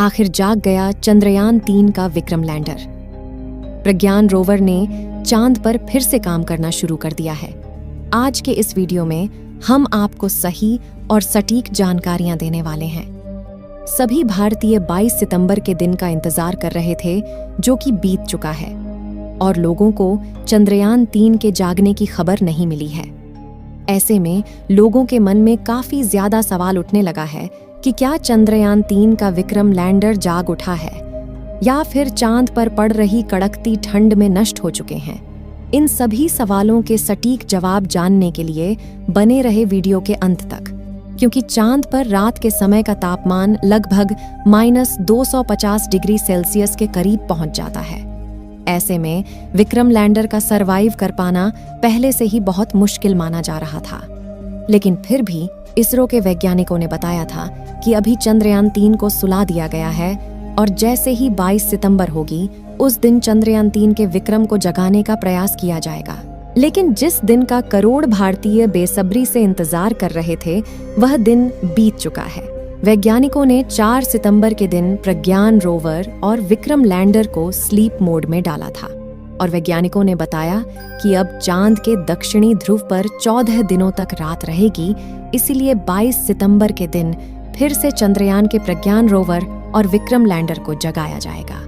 आखिर जाग गया चंद्रयान-3 का विक्रम लैंडर। प्रज्ञान रोवर ने चांद पर फिर से काम करना शुरू कर दिया है। आज के इस वीडियो में हम आपको सही और सटीक जानकारियां देने वाले हैं। सभी भारतीय 22 सितंबर के दिन का इंतजार कर रहे थे, जो कि बीत चुका है, और लोगों को चंद्रयान-3 के जागने की खबर नहीं मिली है। ऐसे में लोगों के मन में काफी ज्यादा सवाल उठने लगा है कि क्या चंद्रयान-3 का विक्रम लैंडर जाग उठा है या फिर चांद पर पड़ रही कड़कती ठंड में नष्ट हो चुके हैं। इन सभी सवालों के सटीक जवाब जानने के लिए बने रहे वीडियो के अंत तक, क्योंकि चांद पर रात के समय का तापमान लगभग -250 डिग्री सेल्सियस के करीब पहुंच जाता है। ऐसे में विक्रम लैंडर का सरवाइव कर पाना पहले से ही बहुत मुश्किल माना जा रहा था। लेकिन फिर भी इसरो के वैज्ञानिकों ने बताया था कि अभी चंद्रयान-3 को सुला दिया गया है, और जैसे ही 22 सितंबर होगी उस दिन चंद्रयान-3 के विक्रम को जगाने का प्रयास किया जाएगा। लेकिन जिस दिन का करोड़ भारतीय बेसब्री से इंतजार कर रहे थे, वह दिन बीत चुका है। वैज्ञानिकों ने 4 सितंबर के दिन प्रज्ञान रोवर और विक्रम लैंडर को स्लीप मोड में डाला था, और वैज्ञानिकों ने बताया कि अब चांद के दक्षिणी ध्रुव पर 14 दिनों तक रात रहेगी। इसीलिए 22 सितंबर के दिन फिर से चंद्रयान के प्रज्ञान रोवर और विक्रम लैंडर को जगाया जाएगा।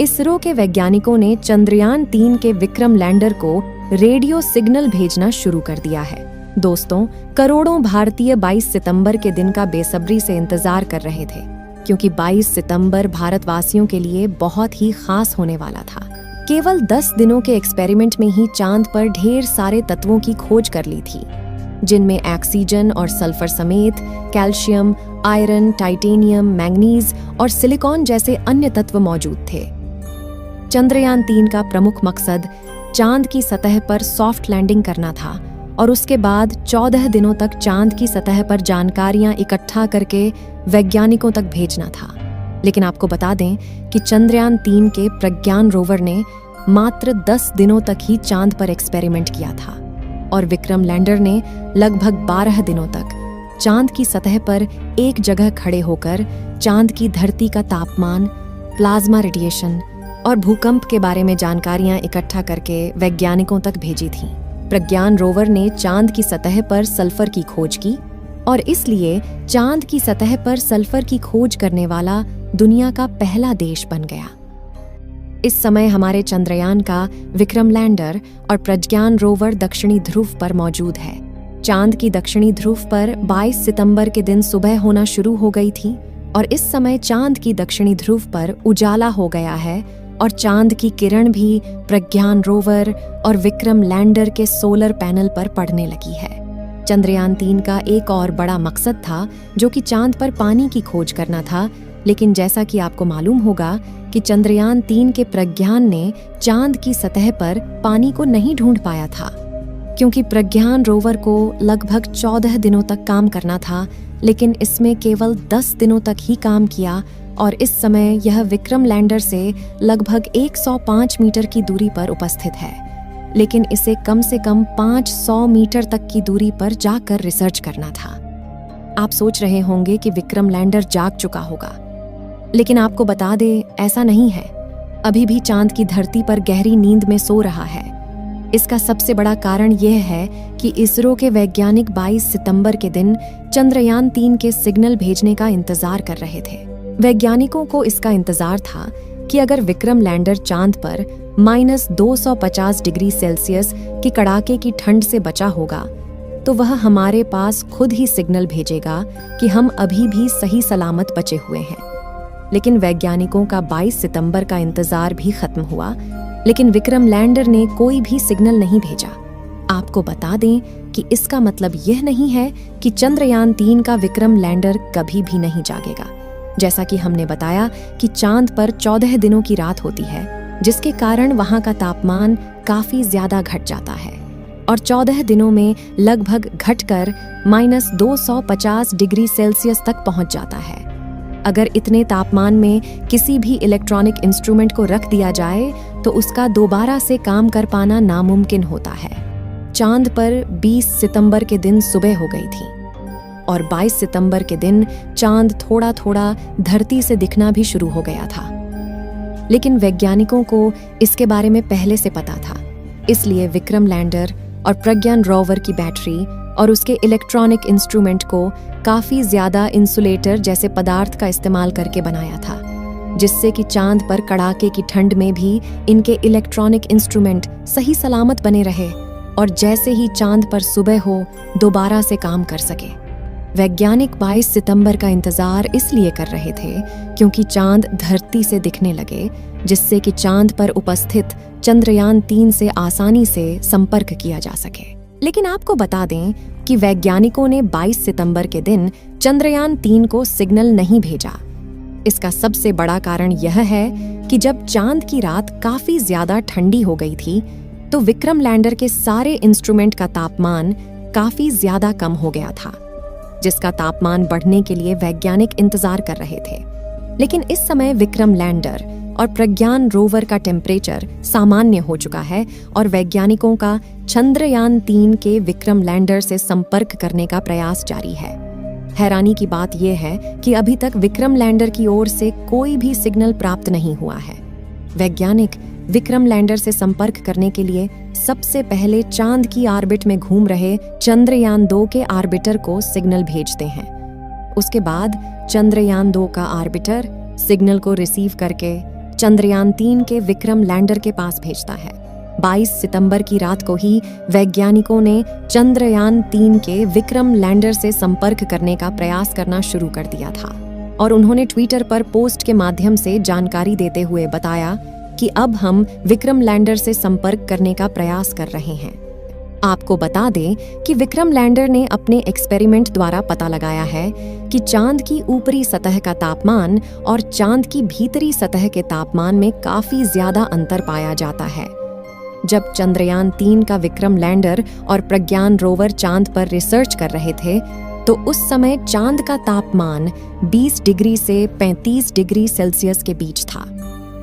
इसरो के वैज्ञानिकों ने चंद्रयान-3 के विक्रम लैंडर को रेडियो सिग्नल भेजना शुरू कर दिया है। दोस्तों, करोड़ों भारतीय 22 सितंबर के दिन का बेसब्री से इंतजार कर रहे थे, क्योंकि 22 सितंबर भारतवासियों के लिए बहुत ही खास होने वाला था। केवल 10 दिनों के एक्सपेरिमेंट में ही चांद पर ढेर सारे तत्वों की खोज कर ली थी, जिनमें ऑक्सीजन और सल्फर समेत कैल्शियम, आयरन, टाइटेनियम, मैंगनीज और सिलिकॉन जैसे अन्य तत्व मौजूद थे। चंद्रयान-3 का प्रमुख मकसद चांद की सतह पर सॉफ्ट लैंडिंग करना था, और उसके बाद 14 दिनों तक चांद की सतह पर जानकारियां इकट्ठा करके वैज्ञानिकों तक भेजना था। लेकिन आपको बता दें कि चंद्रयान-3 के प्रज्ञान रोवर ने मात्र 10 दिनों तक ही चांद पर एक्सपेरिमेंट किया था, और विक्रम लैंडर ने लगभग 12 दिनों तक चांद की सतह पर एक जगह खड़े होकर चांद की धरती का तापमान, प्लाज्मा रेडिएशन और भूकंप के बारे में जानकारियां इकट्ठा करके वैज्ञानिकों तक भेजी थीं। प्रज्ञान रोवर ने चांद की सतह पर सल्फर की खोज की, और इसलिए चांद की सतह पर सल्फर की खोज करने वाला दुनिया का पहला देश बन गया। इस समय हमारे चंद्रयान का विक्रम लैंडर और प्रज्ञान रोवर दक्षिणी ध्रुव पर मौजूद है। चांद की दक्षिणी ध्रुव पर 22 सितंबर के दिन सुबह होना शुरू हो गई थी, और इस समय चांद की दक्षिणी ध्रुव पर उजाला हो गया है, और चांद की किरण भी प्रज्ञान रोवर और विक्रम लैंडर के सोलर पैनल पर पड़ने लगी है। चंद्रयान-3 का एक और बड़ा मकसद था, जो कि चांद पर पानी की खोज करना था। लेकिन जैसा कि आपको मालूम होगा कि चंद्रयान-3 के प्रज्ञान ने चांद की सतह पर पानी को नहीं ढूंढ पाया था, क्योंकि प्रज्ञान रोवर को लगभग 14 दिनों तक काम करना था, लेकिन इसमें केवल 10 दिनों तक ही काम किया, और इस समय यह विक्रम लैंडर से लगभग 105 मीटर की दूरी पर उपस्थित है। लेकिन इसे कम से कम 500 मीटर तक की दूरी पर जाकर रिसर्च करना था। आप सोच रहे होंगे कि विक्रम लैंडर जाग चुका होगा, लेकिन आपको बता दें, ऐसा नहीं है। अभी भी चांद की धरती पर गहरी नींद में सो रहा है। इसका सबसे बड़ा कारण यह है कि इसरो के वैज्ञानिक 22 सितंबर के दिन चंद्रयान-3 के सिग्नल भेजने का इंतजार कर रहे थे। वैज्ञानिकों को इसका इंतजार था कि अगर विक्रम लैंडर चांद पर -250 डिग्री सेल्सियस की कड़ाके की ठंड से बचा होगा, तो वह हमारे पास खुद ही सिग्नल भेजेगा कि हम अभी भी सही सलामत बचे हुए हैं। लेकिन वैज्ञानिकों का 22 सितंबर का इंतजार भी खत्म हुआ, लेकिन विक्रम लैंडर ने कोई भी सिग्नल नहीं भेजा। आपको बता दें कि इसका मतलब यह नहीं है कि चंद्रयान-3 का विक्रम लैंडर कभी भी नहीं जागेगा। जैसा कि हमने बताया कि चांद पर 14 दिनों की रात होती है, जिसके कारण वहां का तापमान काफी ज्यादा घट जाता है, और 14 दिनों में लगभग घटकर -250 डिग्री सेल्सियस तक पहुंच जाता है। अगर इतने तापमान में किसी भी इलेक्ट्रॉनिक इंस्ट्रूमेंट को रख दिया जाए तो उसका दोबारा से काम कर पाना नामुमकिन होता है। चांद पर 20 सितंबर के दिन सुबह हो गई थी। और 22 सितंबर के दिन चांद थोड़ा थोड़ा धरती से दिखना भी शुरू हो गया था। लेकिन वैज्ञानिकों को इसके बारे में पहले से पता था, इसलिए विक्रम लैंडर और प्रज्ञान रोवर की बैटरी और उसके इलेक्ट्रॉनिक इंस्ट्रूमेंट को काफ़ी ज़्यादा इंसुलेटर जैसे पदार्थ का इस्तेमाल करके बनाया था, जिससे कि चांद पर कड़ाके की ठंड में भी इनके इलेक्ट्रॉनिक इंस्ट्रूमेंट सही सलामत बने रहे और जैसे ही चांद पर सुबह हो दोबारा से काम कर सके। वैज्ञानिक 22 सितंबर का इंतजार इसलिए कर रहे थे क्योंकि चांद धरती से दिखने लगे, जिससे कि चांद पर उपस्थित चंद्रयान 3 से आसानी से संपर्क किया जा सके। लेकिन आपको बता दें कि वैज्ञानिकों ने 22 सितंबर के दिन चंद्रयान 3 को सिग्नल नहीं भेजा। इसका सबसे बड़ा कारण यह है कि जब चांद की रात काफी ज्यादा ठंडी हो गई थी तो विक्रम लैंडर के सारे इंस्ट्रूमेंट का तापमान काफी ज्यादा कम हो गया था, जिसका तापमान बढ़ने के लिए वैज्ञानिक इंतजार कर रहे थे। लेकिन इस समय विक्रम लैंडर और प्रज्ञान रोवर का टेम्परेचर सामान्य हो चुका है और वैज्ञानिकों का चंद्रयान 3 के विक्रम लैंडर से संपर्क करने का प्रयास जारी है। हैरानी की बात यह है कि अभी तक विक्रम लैंडर की ओर से कोई भी सिग्नल प्राप्त नहीं हुआ है। वैज्ञानिक विक्रम लैंडर से संपर्क करने के लिए सबसे पहले चांद की ऑर्बिट में घूम रहे चंद्रयान 2 के ऑर्बिटर को सिग्नल भेजते हैं। उसके बाद चंद्रयान 2 का ऑर्बिटर सिग्नल को रिसीव करके चंद्रयान 3 के विक्रम लैंडर के पास भेजता है। 22 सितंबर की रात को ही वैज्ञानिकों ने चंद्रयान 3 के विक्रम लैंडर से संपर्क करने का प्रयास करना शुरू कर दिया था और उन्होंने ट्विटर पर पोस्ट के माध्यम से जानकारी देते हुए बताया कि अब हम विक्रम लैंडर से संपर्क करने का प्रयास कर रहे हैं। आपको बता दें कि विक्रम लैंडर ने अपने एक्सपेरिमेंट द्वारा पता लगाया है कि चांद की ऊपरी सतह का तापमान और चांद की भीतरी सतह के तापमान में काफी ज्यादा अंतर पाया जाता है। जब चंद्रयान 3 का विक्रम लैंडर और प्रज्ञान रोवर चांद पर रिसर्च कर रहे थे तो उस समय चांद का तापमान 20 डिग्री से 35 डिग्री सेल्सियस के बीच था।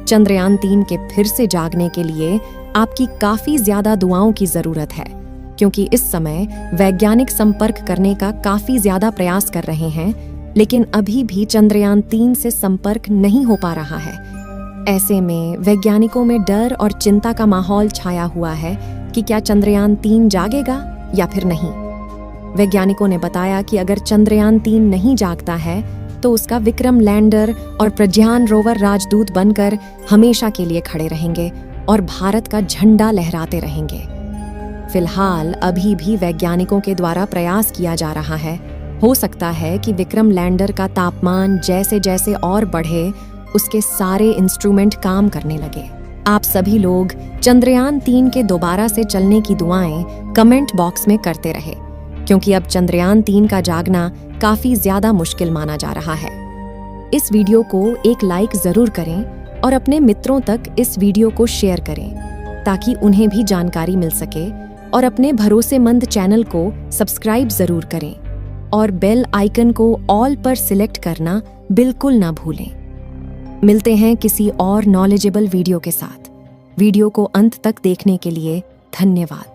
चंद्रयान 3 के फिर से जागने के लिए आपकी काफी ज्यादा दुआओं की जरूरत है, क्योंकि इस समय वैज्ञानिक संपर्क करने का काफी ज्यादा प्रयास कर रहे हैं, लेकिन अभी भी चंद्रयान 3 से संपर्क नहीं हो पा रहा है। ऐसे में वैज्ञानिकों में डर और चिंता का माहौल छाया हुआ है कि क्या चंद्रयान 3 जागेगा या फिर नहीं। वैज्ञानिकों ने बताया कि अगर चंद्रयान 3 नहीं जागता है तो उसका विक्रम लैंडर और प्रज्ञान रोवर राजदूत बनकर हमेशा के लिए खड़े रहेंगे और भारत का झंडा लहराते रहेंगे। फिलहाल अभी भी वैज्ञानिकों के द्वारा प्रयास किया जा रहा है। हो सकता है कि विक्रम लैंडर का तापमान जैसे जैसे और बढ़े उसके सारे इंस्ट्रूमेंट काम करने लगे। आप सभी लोग चंद्रयान 3 के दोबारा से चलने की दुआएं कमेंट बॉक्स में करते रहे, क्योंकि अब चंद्रयान 3 का जागना काफी ज्यादा मुश्किल माना जा रहा है। इस वीडियो को एक लाइक जरूर करें और अपने मित्रों तक इस वीडियो को शेयर करें ताकि उन्हें भी जानकारी मिल सके, और अपने भरोसेमंद चैनल को सब्सक्राइब जरूर करें और बेल आइकन को ऑल पर सिलेक्ट करना बिल्कुल ना भूलें। मिलते हैं किसी और नॉलेजेबल वीडियो के साथ। वीडियो को अंत तक देखने के लिए धन्यवाद।